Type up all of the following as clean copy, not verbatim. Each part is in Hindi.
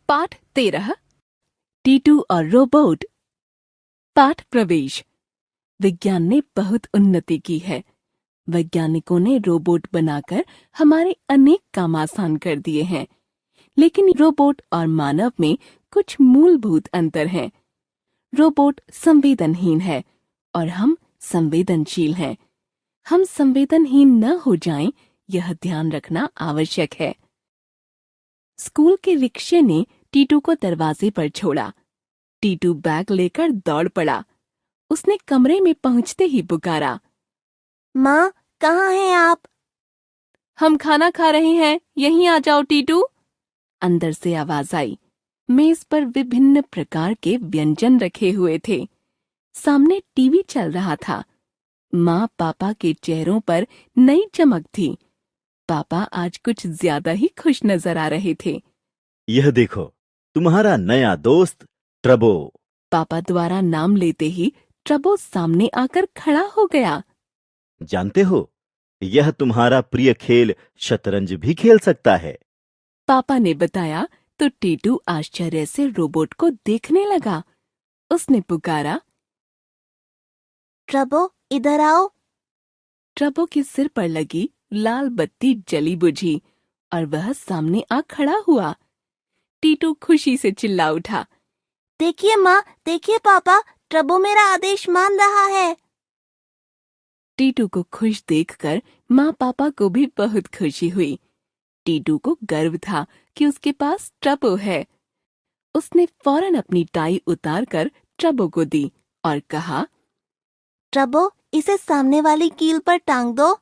पाठ 13 टीटू और रोबोट। पाठ प्रवेश। विज्ञान ने बहुत उन्नति की है। वैज्ञानिकों ने रोबोट बनाकर हमारे अनेक काम आसान कर दिए हैं, लेकिन रोबोट और मानव में कुछ मूलभूत अंतर हैं। रोबोट संवेदनहीन है और हम संवेदनशील हैं। हम संवेदनहीन न हो जाएं, यह ध्यान रखना आवश्यक है। स्कूल के रिक्शे ने टीटू को दरवाजे पर छोड़ा। टीटू बैग लेकर दौड़ पड़ा। उसने कमरे में पहुंचते ही पुकारा, माँ, कहाँ हैं आप? हम खाना खा रहे हैं, यहीं आ जाओ टीटू। अंदर से आवाज आई। मेज पर विभिन्न प्रकार के व्यंजन रखे हुए थे। सामने टीवी चल रहा था। माँ पापा के चेहरों पर नई चमक थी। पापा आज कुछ ज्यादा ही खुश नजर आ रहे थे। यह देखो, तुम्हारा नया दोस्त ट्रबो। पापा द्वारा नाम लेते ही ट्रबो सामने आकर खड़ा हो गया। जानते हो, यह तुम्हारा प्रिय खेल शतरंज भी खेल सकता है। पापा ने बताया तो टीटू आश्चर्य से रोबोट को देखने लगा। उसने पुकारा, ट्रबो, इधर आओ। ट्रबो के सिर पर लगी लाल बत्ती जली बुझी और वह सामने आ खड़ा हुआ। टीटू खुशी से चिल्ला उठा, देखिए माँ, देखिए पापा, ट्रबो मेरा आदेश मान रहा है। टीटू को खुश देखकर माँ पापा को भी बहुत खुशी हुई। टीटू को गर्व था कि उसके पास ट्रबो है। उसने फौरन अपनी टाई उतारकर ट्रबो को दी और कहा, ट्रबो, इसे सामने वाली कील पर टांग दो।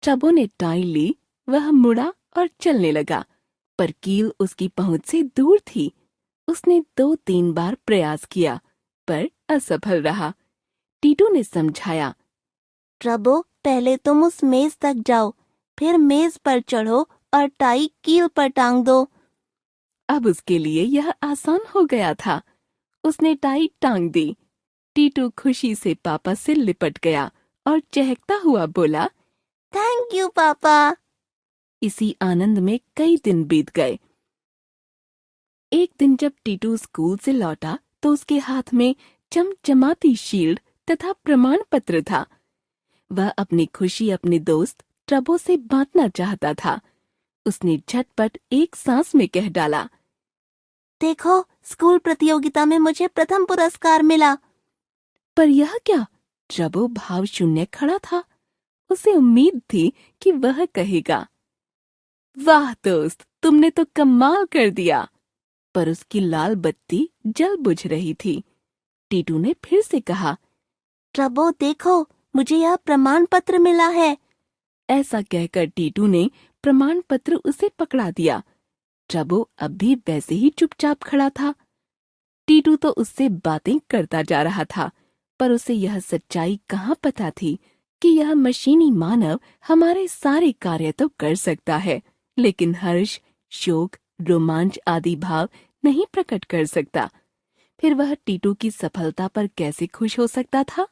ट्रबो ने टाई ली। वह मुड़ा और चलने लगा, पर कील उसकी पहुंच से दूर थी। उसने 2-3 बार प्रयास किया, पर असफल रहा। टीटू ने समझाया, ट्रबो, पहले तुम उस मेज तक जाओ, फिर मेज पर चढ़ो और टाई कील पर टांग दो। अब उसके लिए यह आसान हो गया था। उसने टाई टांग दी। टीटू खुशी से पापा से लिपट गया और चहकता हुआ बोला, थैंक यू पापा। इसी आनंद में कई दिन बीत गए। एक दिन जब टीटू स्कूल से लौटा तो उसके हाथ में चमचमाती शील्ड तथा प्रमाण पत्र था। वह अपनी खुशी अपने दोस्त ट्रबो से बांटना चाहता था। उसने झटपट एक सांस में कह डाला, देखो, स्कूल प्रतियोगिता में मुझे प्रथम पुरस्कार मिला। पर यह क्या? ट्रबो भाव शून्य खड़ा था। उसे उम्मीद थी कि वह कहेगा, वाह दोस्त, तुमने तो कमाल कर दिया। पर उसकी लाल बत्ती जल बुझ रही थी। टीटू ने फिर से कहा, ट्रबो देखो, मुझे यह प्रमाण पत्र मिला है। ऐसा कहकर टीटू ने प्रमाण पत्र उसे पकड़ा दिया। ट्रबो अब भी वैसे ही चुपचाप खड़ा था। टीटू तो उससे बातें करता जा रहा था, पर उसे यह सच्चाई कहाँ पता थी कि यह मशीनी मानव हमारे सारे कार्य तो कर सकता है, लेकिन हर्ष, शोक, रोमांच आदि भाव नहीं प्रकट कर सकता। फिर वह टीटू की सफलता पर कैसे खुश हो सकता था?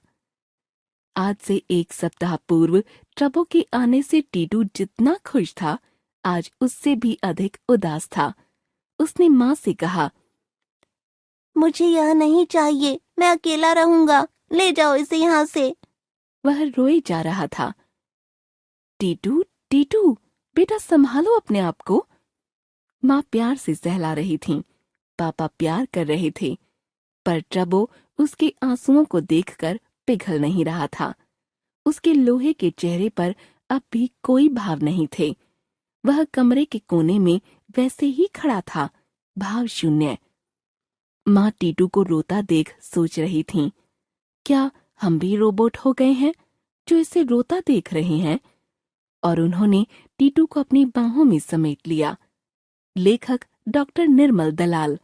आज से 1 सप्ताह पूर्व ट्रबो के आने से टीटू जितना खुश था, आज उससे भी अधिक उदास था। उसने माँ से कहा, मुझे यह नहीं चाहिए, मैं अकेला रहूंगा, ले जाओ इसे यहाँ से। वह रोए जा रहा था। टीटू, टीटू, बेटा संभालो अपने आप को। माँ प्यार से सहला रही थीं। पापा प्यार कर रहे थे, पर ट्रबो उसके आंसुओं को देखकर पिघल नहीं रहा था। उसके लोहे के चेहरे पर अब भी कोई भाव नहीं थे। वह कमरे के कोने में वैसे ही खड़ा था, भाव शून्य। माँ टीटू को रोता देख सोच रही थीं, क्या हम भी रोबोट हो गए हैं जो इसे रोता देख रहे हैं? और उन्होंने टीटू को अपनी बाहों में समेट लिया। लेखक डॉक्टर निर्मल दलाल।